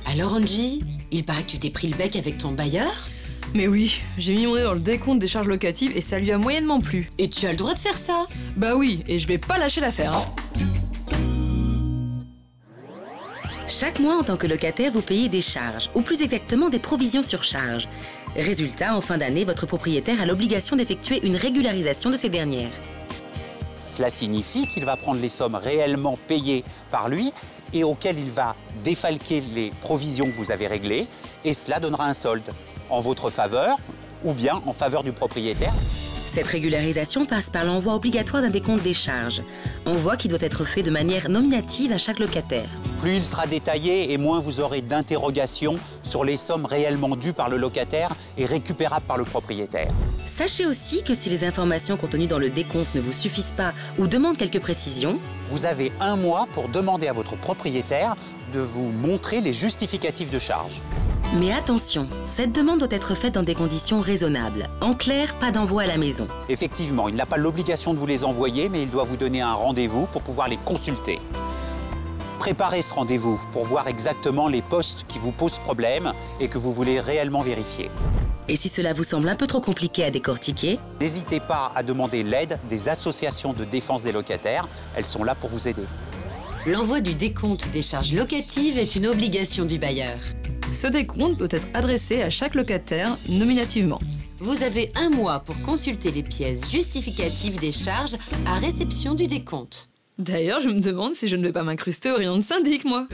Alors Angie, il paraît que tu t'es pris le bec avec ton bailleur? Mais oui, j'ai mis mon nez dans le décompte des charges locatives et ça lui a moyennement plu. Et tu as le droit de faire ça? Bah oui, et je vais pas lâcher l'affaire. Chaque mois, en tant que locataire, vous payez des charges, ou plus exactement des provisions sur charges. Résultat, en fin d'année, votre propriétaire a l'obligation d'effectuer une régularisation de ces dernières. Cela signifie qu'il va prendre les sommes réellement payées par lui et auxquelles il va défalquer les provisions que vous avez réglées, et cela donnera un solde en votre faveur ou bien en faveur du propriétaire. Cette régularisation passe par l'envoi obligatoire d'un décompte des charges. Envoi qui doit être fait de manière nominative à chaque locataire. Plus il sera détaillé et moins vous aurez d'interrogations sur les sommes réellement dues par le locataire et récupérables par le propriétaire. Sachez aussi que si les informations contenues dans le décompte ne vous suffisent pas ou demandent quelques précisions, vous avez un mois pour demander à votre propriétaire de vous montrer les justificatifs de charge. Mais attention, cette demande doit être faite dans des conditions raisonnables. En clair, pas d'envoi à la maison. Effectivement, il n'a pas l'obligation de vous les envoyer, mais il doit vous donner un rendez-vous pour pouvoir les consulter. Préparez ce rendez-vous pour voir exactement les postes qui vous posent problème et que vous voulez réellement vérifier. Et si cela vous semble un peu trop compliqué à décortiquer, n'hésitez pas à demander l'aide des associations de défense des locataires. Elles sont là pour vous aider. L'envoi du décompte des charges locatives est une obligation du bailleur. Ce décompte peut être adressé à chaque locataire nominativement. Vous avez un mois pour consulter les pièces justificatives des charges à réception du décompte. D'ailleurs, je me demande si je ne vais pas m'incruster au rayon de syndic, moi.